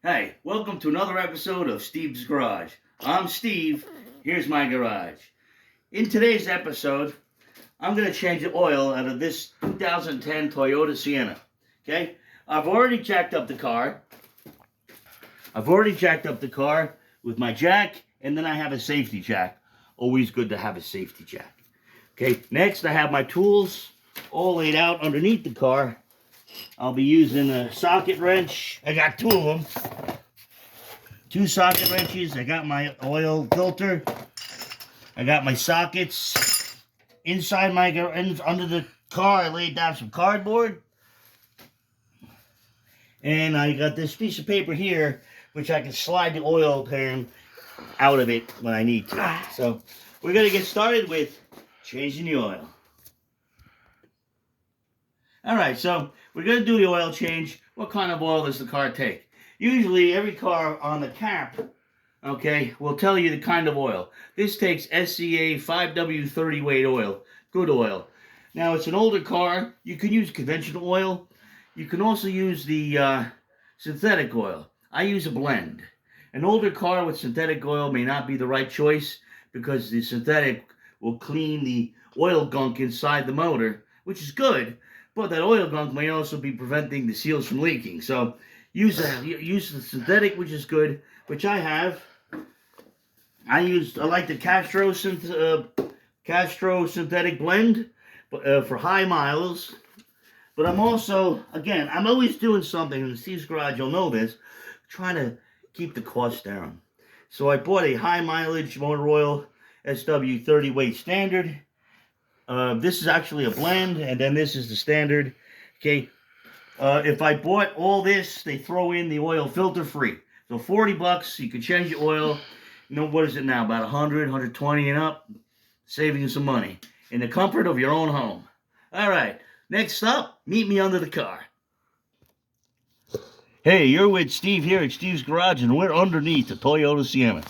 Hey, welcome to another episode of Steve's Garage. I'm Steve. Here's my garage. In today's episode, I'm going to change the oil out of this 2010 Toyota Sienna. Okay? I've already jacked up the car. With my jack, and then I have a safety jack. Always good to have a safety jack. Okay, next I have my tools all laid out underneath the car. I'll be using a socket wrench. I got two of them. Two socket wrenches. I got my oil filter. I got my sockets. Inside under the car, I laid down some cardboard. And I got this piece of paper here, which I can slide the oil pan out of it when I need to. So we're going to get started with changing the oil. Alright, so we're going to do the oil change. What kind of oil does the car take? Usually every car on the cap, okay, will tell you the kind of oil. This takes SCA 5W30 weight oil. Good oil. Now it's an older car. You can use conventional oil. You can also use the synthetic oil. I use a blend. An older car with synthetic oil may not be the right choice because the synthetic will clean the oil gunk inside the motor, which is good. But that oil gunk may also be preventing the seals from leaking. So use the synthetic, which is good, which I have. I like the Castro synthetic blend for high miles. But I'm also, again, I'm always doing something in Steve's Garage, you'll know this, trying to keep the cost down. So I bought a high mileage motor oil SW30 weight standard. This is actually a blend, and then this is the standard. Okay, if I bought all this, they throw in the oil filter free. So $40, you can change your oil. You know, what is it now? About 100, 120 and up. Saving you some money in the comfort of your own home. All right, next up, meet me under the car. Hey, you're with Steve here at Steve's Garage, and we're underneath the Toyota Sienna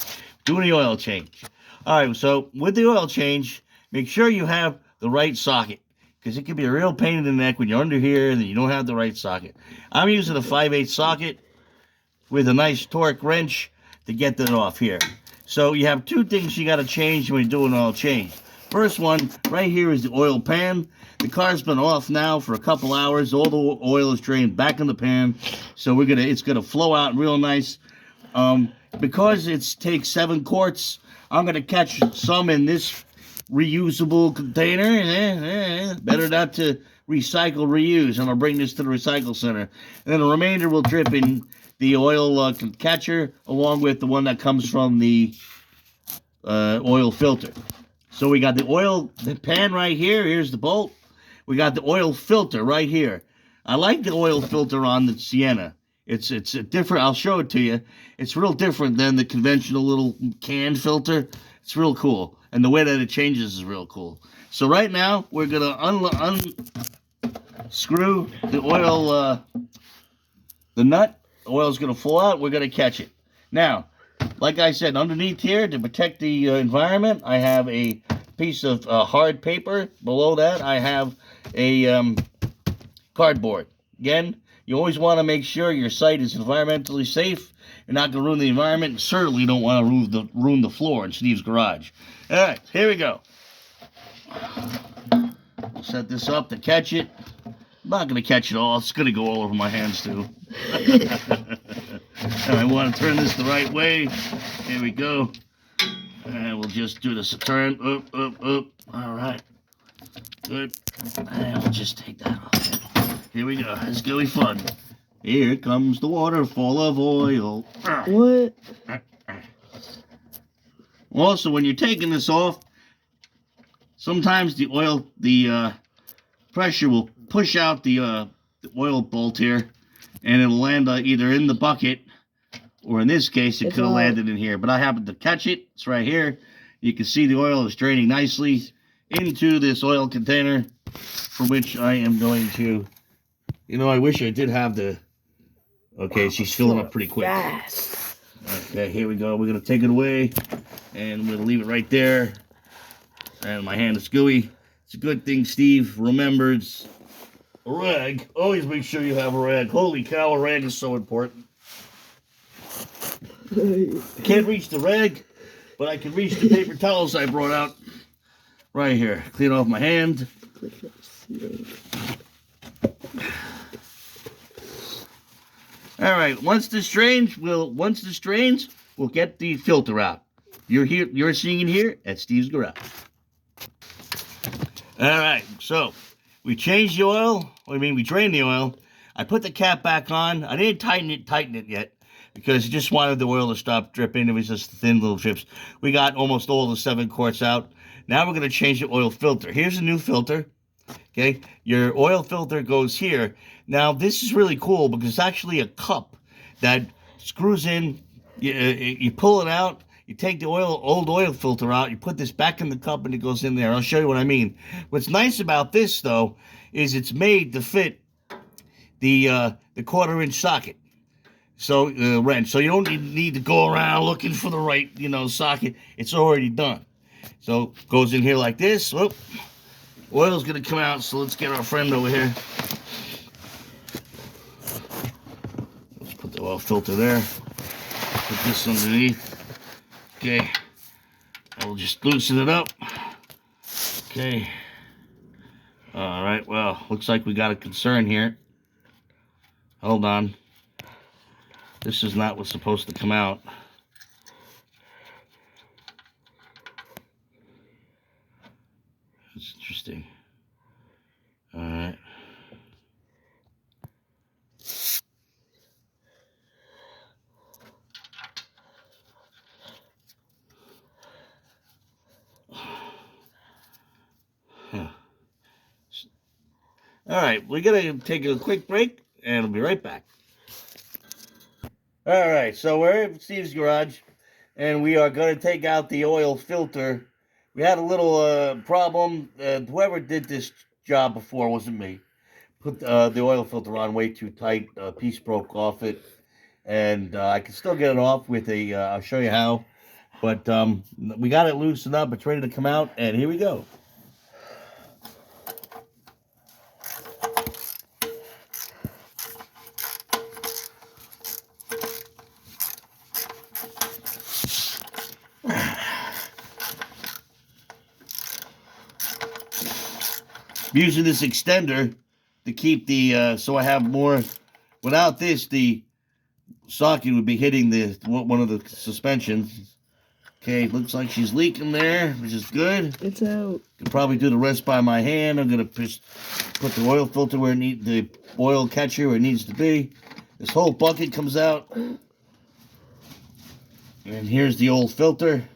doing the oil change. All right, so with the oil change, make sure you have the right socket, because it can be a real pain in the neck when you're under here and you don't have the right socket. I'm using a 5/8 socket with a nice torque wrench to get that off here. So you have two things you got to change when you do an oil change. First one, right here, is the oil pan. The car's been off now for a couple hours. All the oil is drained back in the pan, so it's gonna flow out real nice. Because it takes 7 quarts, I'm gonna catch some in this reusable container. Better not to recycle, reuse. I'm gonna bring this to the recycle center, and then the remainder will drip in the oil catcher along with the one that comes from the oil filter. So we got the pan right here. Here's the bolt. We got the oil filter right here. I like the oil filter on the Sienna. It's a different. I'll show it to you. It's real different than the conventional little can filter. It's real cool. And the way that it changes is real cool. So right now, we're going to unscrew the oil, the nut. The oil's going to flow out. We're going to catch it. Now, like I said, underneath here, to protect the environment, I have a piece of hard paper. Below that, I have a cardboard. Again, you always want to make sure your site is environmentally safe. You're not going to ruin the environment, and certainly don't want to ruin the floor in Steve's Garage. All right, here we go. Set this up to catch it. I'm not going to catch it all. It's going to go all over my hands, too. And I want to turn this the right way. Here we go. And we'll just do this a turn. Up. All right. Good. And we'll just take that off. Here we go. It's going to be fun. Here comes the waterfall of oil. What? Also, when you're taking this off, sometimes the pressure will push out the oil bolt here, and it'll land either in the bucket, or in this case, it could have landed in here. But I happened to catch it. It's right here. You can see the oil is draining nicely into this oil container, for which I am going to, I wish I did have the, okay, she's filling up pretty quick. Fast. Okay, here we go. We're going to take it away, and we're going to leave it right there. And my hand is gooey. It's a good thing Steve remembers a rag. Always make sure you have a rag. Holy cow, a rag is so important. Can't reach the rag, but I can reach the paper towels I brought out right here. Clean off my hand. All right. Once this drains, we'll get the filter out. You're seeing it here at Steve's Garage. All right. So we changed the oil. We drained the oil. I put the cap back on. I didn't tighten it yet, because I just wanted the oil to stop dripping. It was just thin little drips. We got almost all the 7 quarts out. Now we're going to change the oil filter. Here's a new filter. Okay, your oil filter goes here. Now this is really cool because it's actually a cup that screws in. You pull it out. You take the old oil filter out. You put this back in the cup, and it goes in there. I'll show you what I mean. What's nice about this, though, is it's made to fit the 1/4-inch socket. So wrench. So you don't need to go around looking for the right, socket. It's already done. So goes in here like this. Whoop. Oil's gonna come out. So let's get our friend over here. Let's put the oil filter there. Put this underneath. Okay. I'll just loosen it up. Okay. All right. Well, looks like we got a concern here. Hold on. This is not what's supposed to come out. It's interesting. All right. Huh. All right, we're going to take a quick break, and we'll be right back. All right, so we're at Steve's Garage, and we are going to take out the oil filter. We had a little problem. Whoever did this job before wasn't me. Put the oil filter on way too tight. A piece broke off it, and I can still get it off with a, I'll show you how. But we got it loosened up. It's ready to come out, and here we go. I'm using this extender to keep the, so I have more. Without this, the socket would be hitting one of the suspensions. Okay, looks like she's leaking there, which is good. It's out. Could probably do the rest by my hand. I'm gonna just put the oil filter where the oil catcher where it needs to be. This whole bucket comes out, and here's the old filter.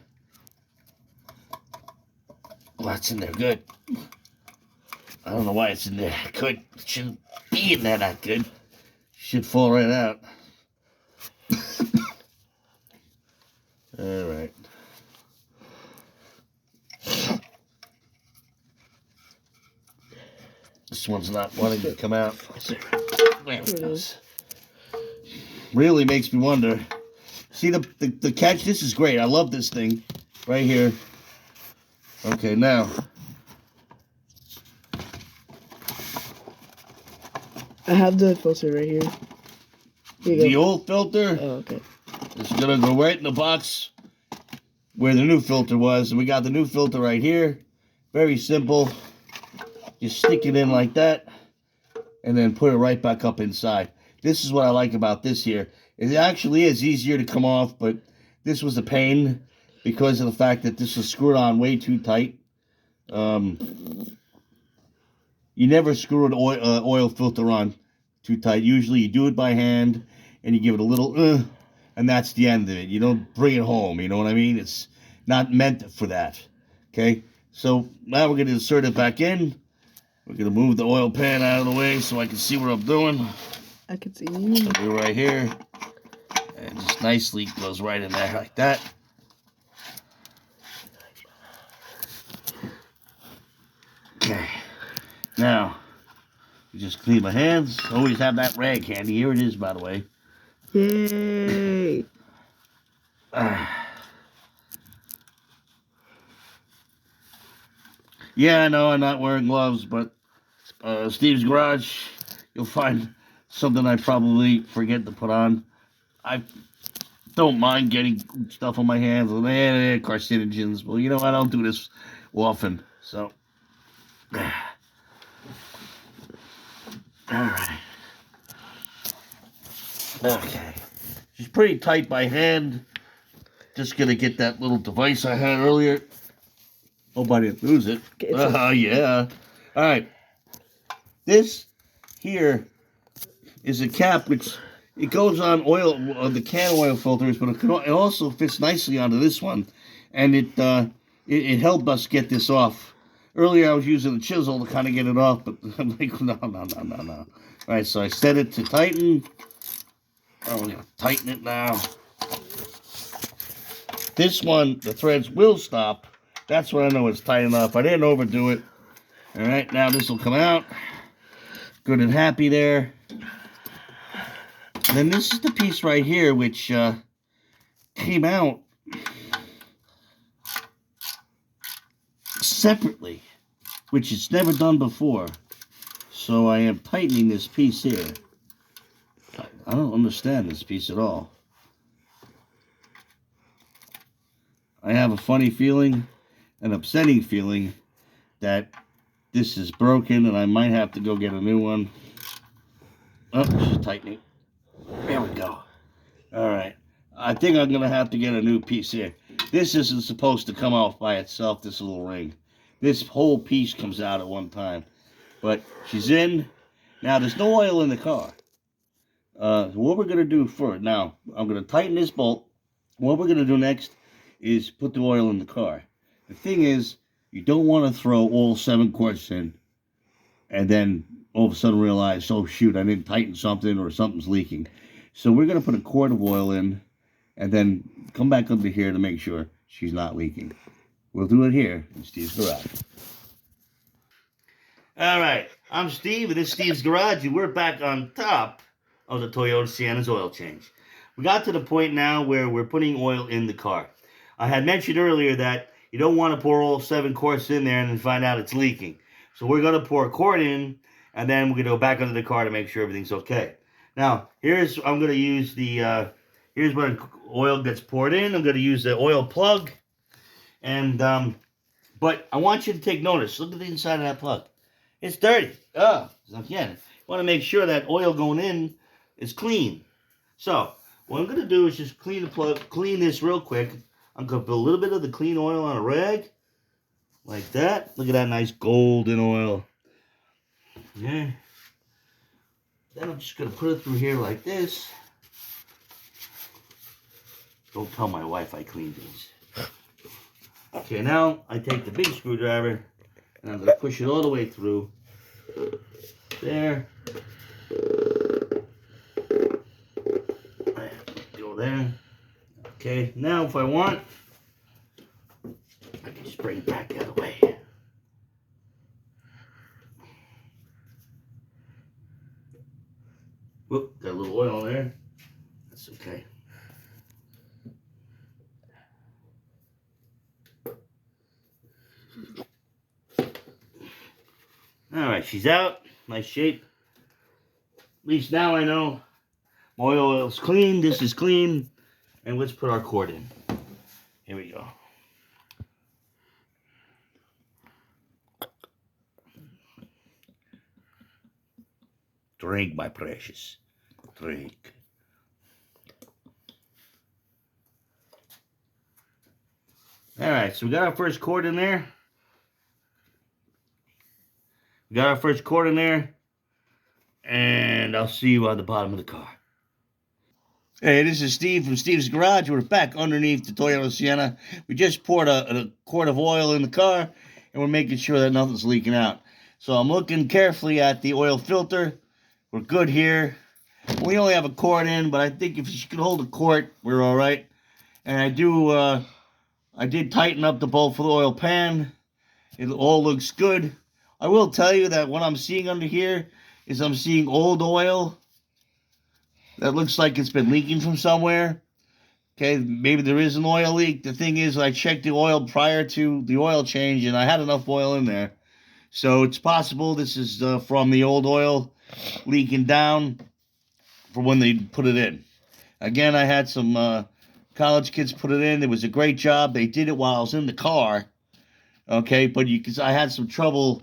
Oh, that's in there good. I don't know why it's in there. Good. It shouldn't be in there that good. Should fall right out. All right. This one's not wanting to come out. There it goes. Really makes me wonder. See the catch? This is great. I love this thing right here. Okay, now. I have the filter right here. The old filter. Oh, okay. It's gonna go right in the box where the new filter was. And we got the new filter right here. Very simple. Just stick it in like that, and then put it right back up inside. This is what I like about this here. It actually is easier to come off, but this was a pain because of the fact that this was screwed on way too tight. You never screw an oil filter on too tight. Usually you do it by hand, and you give it a little, and that's the end of it. You don't bring it home, you know what I mean? It's not meant for that, okay? So now we're going to insert it back in. We're going to move the oil pan out of the way so I can see what I'm doing. I can see It'll you. be right here. And just nicely goes right in there like that. Okay. Now, you just clean my hands. Always have that rag handy. Here it is, by the way. Yay! Yeah, I know I'm not wearing gloves, but Steve's Garage, you'll find something I probably forget to put on. I've don't mind getting stuff on my hands. Carcinogens. Well, I don't do this often. So, all right. Okay. She's pretty tight by hand. Just gonna get that little device I had earlier. Hope I didn't lose it. Yeah. All right. This here is a cap which it goes on oil, the can oil filters, but it also fits nicely onto this one, and it helped us get this off. Earlier I was using the chisel to kind of get it off, but I'm like, no. All right, so I set it to tighten. I'm gonna tighten it now. This one, the threads will stop. That's when I know it's tight enough. I didn't overdo it. All right, now this will come out. Good and happy there. And then this is the piece right here, which came out separately, which it's never done before. So I am tightening this piece here. I don't understand this piece at all. I have a funny feeling, an upsetting feeling, that this is broken and I might have to go get a new one. Oh, just tightening. There we go. All right. I think I'm going to have to get a new piece here. This isn't supposed to come off by itself, this little ring. This whole piece comes out at one time. But she's in. Now, there's no oil in the car. What we're going to do first, now, I'm going to tighten this bolt. What we're going to do next is put the oil in the car. The thing is, you don't want to throw all 7 quarts in and then all of a sudden realize, oh shoot, I didn't tighten something or something's leaking. So we're going to put a quart of oil in and then come back under here to make sure she's not leaking. We'll do it here in Steve's Garage. All right, I'm Steve, and this is Steve's Garage, and we're back on top of the Toyota Sienna's oil change. We got to the point now where we're putting oil in the car. I had mentioned earlier that you don't want to pour all 7 quarts in there and then find out it's leaking. So we're going to pour a quart in, and then we're going to go back under the car to make sure everything's okay. Now, I'm going to use here's when oil gets poured in. I'm going to use the oil plug. And, but I want you to take notice. Look at the inside of that plug. It's dirty. Again, you want to make sure that oil going in is clean. So, what I'm going to do is just clean the plug, clean this real quick. I'm going to put a little bit of the clean oil on a rag, like that. Look at that nice golden oil. Yeah. Then I'm just going to put it through here like this. Don't tell my wife I cleaned these. Okay, now I take the big screwdriver and I'm going to push it all the way through. There. Go there. Okay, now if I want, I can just bring it back the other way. Whoop, got a little oil in there. That's okay. Alright, she's out. Nice shape. At least now I know my oil is clean. This is clean. And let's put our quart in. Here we go. Drink, my precious. Drink. Alright, so we got our first quart in there. We got our first quart in there. And I'll see you on the bottom of the car. Hey, this is Steve from Steve's Garage. We're back underneath the Toyota Sienna. We just poured a quart of oil in the car, and we're making sure that nothing's leaking out. So I'm looking carefully at the oil filter. We're good here. We only have a quart in, but I think if she could hold a quart, we're all right. And I did tighten up the bolt for the oil pan. It all looks good. I will tell you that what I'm seeing under here is I'm seeing old oil. That looks like it's been leaking from somewhere. Okay, maybe there is an oil leak. The thing is, I checked the oil prior to the oil change, and I had enough oil in there. So it's possible this is from the old oil leaking down for when they put it in. Again, I had some college kids put it in. It was a great job. They did it while I was in the car. Okay, but because I had some trouble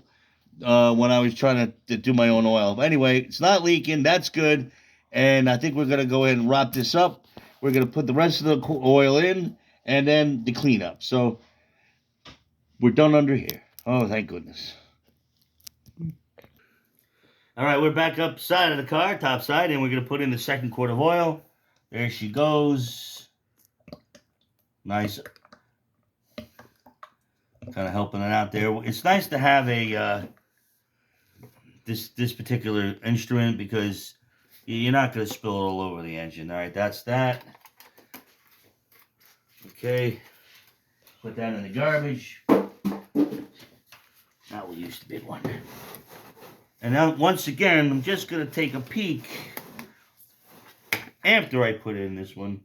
when I was trying to do my own oil. But anyway, it's not leaking. That's good. And I think we're going to go ahead and wrap this up. We're going to put the rest of the oil in and then the cleanup. So we're done under here. Oh, thank goodness. All right, we're back up side of the car, top side, and we're going to put in the second quart of oil. There she goes. Nice. Kind of helping it out there. It's nice to have a this particular instrument because you're not going to spill it all over the engine. All right, that's that. Okay, put that in the garbage. Now we'll use the big one. And now, once again, I'm just going to take a peek after I put in this one,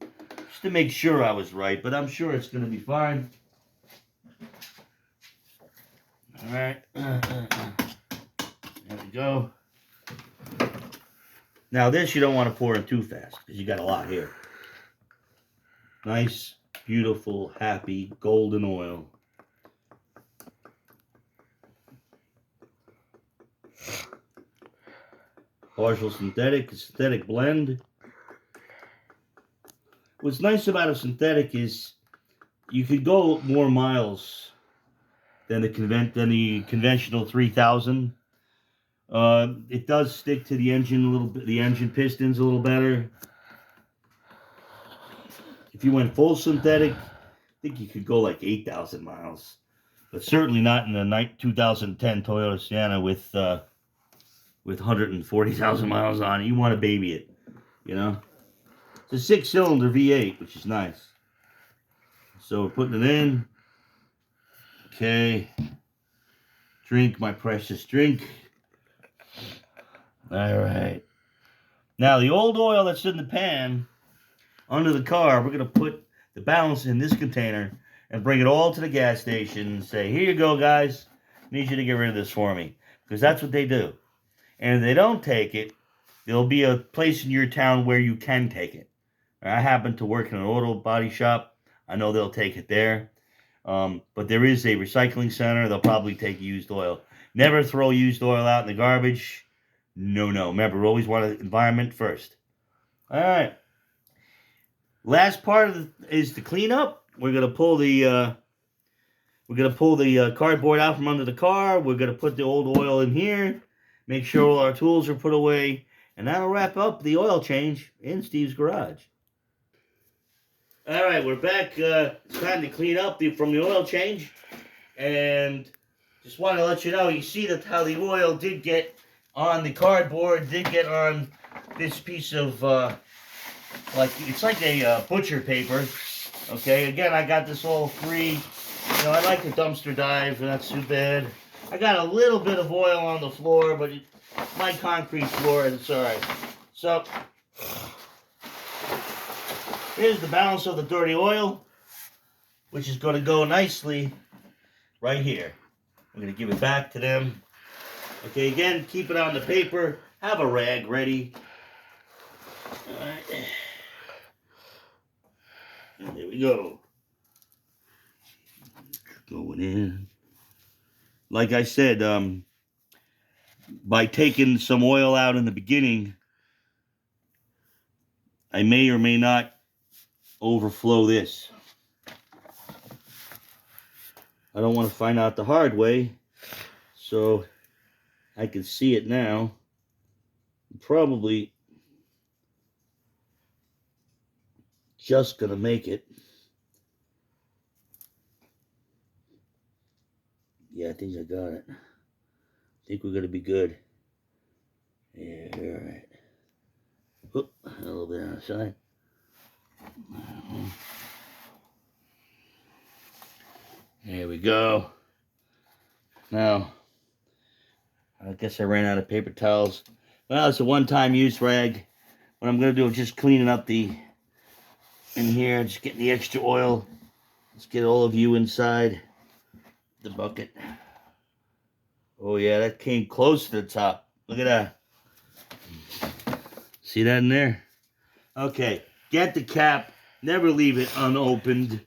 just to make sure I was right, but I'm sure it's going to be fine. All right. There we go. Now, this you don't want to pour in too fast, because you got a lot here. Nice, beautiful, happy, golden oil. Partial synthetic blend. What's nice about a synthetic is you could go more miles than the conventional 3000. It does stick to the engine a little bit, the engine pistons a little better. If you went full synthetic, I think you could go like 8,000 miles, but certainly not in the 2010 Toyota Sienna with 140,000 miles on it. You want to baby it, you know. It's a 6-cylinder V8, which is nice. So we're putting it in. Okay. Drink, my precious drink. All right. Now the old oil that's in the pan under the car, we're going to put the balance in this container and bring it all to the gas station and say, here you go, guys. I need you to get rid of this for me. Because that's what they do. And if they don't take it, there'll be a place in your town where you can take it. I happen to work in an auto body shop. I know they'll take it there. But there is a recycling center. They'll probably take used oil. Never throw used oil out in the garbage. No. Remember, always want the environment first. All right. Last part is the cleanup. We're gonna pull the cardboard out from under the car. We're gonna put the old oil in here. Make sure all our tools are put away. And that'll wrap up the oil change in Steve's garage. All right, we're back. It's time to clean up from the oil change. And just want to let you know, you see that how the oil did get on the cardboard, did get on this piece of, it's like a butcher paper. Okay, again, I got this all free. You know, I like the dumpster dive, and that's too bad. I got a little bit of oil on the floor, but my concrete floor, and it's all right. So, here's the balance of the dirty oil, which is going to go nicely right here. I'm going to give it back to them. Okay, again, keep it on the paper. Have a rag ready. All right. And there we go. Going in. Like I said, by taking some oil out in the beginning, I may or may not overflow this. I don't want to find out the hard way, so I can see it now. Probably just gonna make it. Yeah, I think I got it. I think we're gonna be good. Yeah, all right. Oop, a little bit on the side. There we go. Now, I guess I ran out of paper towels. Well, it's a one-time use rag. What I'm going to do is just cleaning up in here, just getting the extra oil. Let's get all of you inside the bucket. Oh yeah, that came close to the top. Look at that. See that in there? Okay, get the cap Never leave it unopened.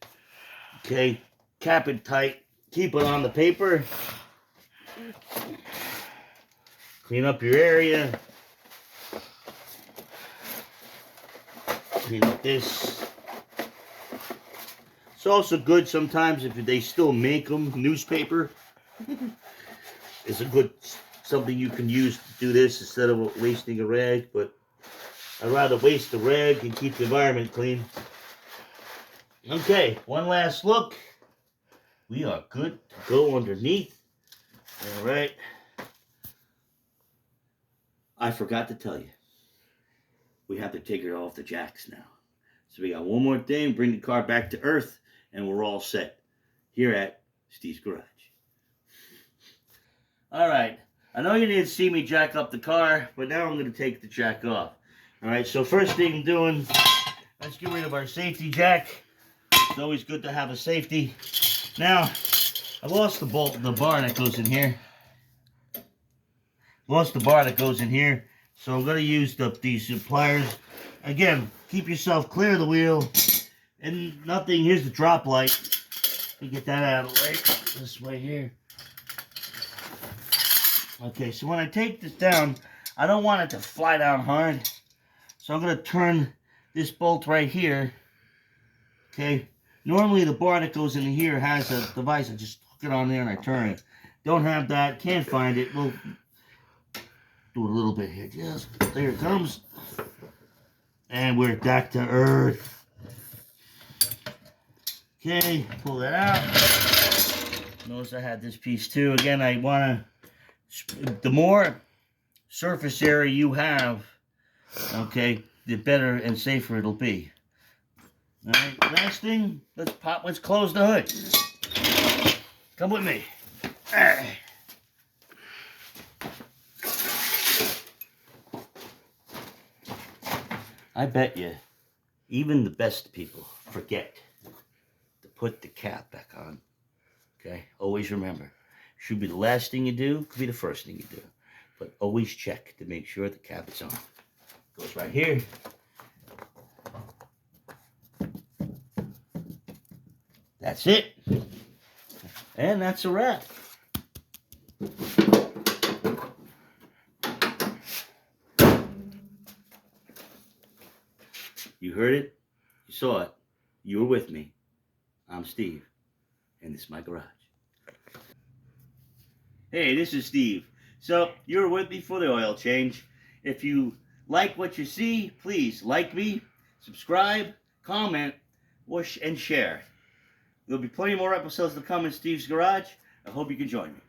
Okay, cap it tight. Keep it on the paper. Clean up your area. Clean up this. It's also good sometimes if they still make them, newspaper. It's a good, something you can use to do this instead of wasting a rag, but I'd rather waste the rag and keep the environment clean. Okay, one last look. We are good to go underneath. All right. I forgot to tell you. We have to take it off the jacks now. So we got one more thing, bring the car back to earth, and we're all set here at Steve's Garage. All right. I know you didn't see me jack up the car, but now I'm going to take the jack off. All right, so first thing I'm doing, let's get rid of our safety jack. It's always good to have a safety. Now, I lost the bar that goes in here. Lost the bar that goes in here. So I'm going to use these pliers. Again, keep yourself clear of the wheel. And nothing, here's the drop light. Let me get that out of the way. This way here. Okay, so when I take this down, I don't want it to fly down hard. So I'm going to turn this bolt right here. Okay. Normally the bar that goes in here has a device. I just hook it on there and I turn it. Don't have that. Can't find it. We'll do a little bit here. Just there it comes. And we're back to earth. Okay. Pull that out. Notice I had this piece too. Again, I want to... The more surface area you have, okay, the better and safer it'll be. All right, last thing, let's close the hood. Come with me. All right. I bet you, even the best people forget to put the cap back on. Okay, always remember, should be the last thing you do, could be the first thing you do, but always check to make sure the cap is on. Goes right here. That's it. And that's a wrap. You heard it. You saw it. You were with me. I'm Steve. And this is my garage. Hey, this is Steve. So, you were with me for the oil change. If you like what you see, please like me, subscribe, comment, and share. There'll be plenty more episodes to come in Steve's Garage. I hope you can join me.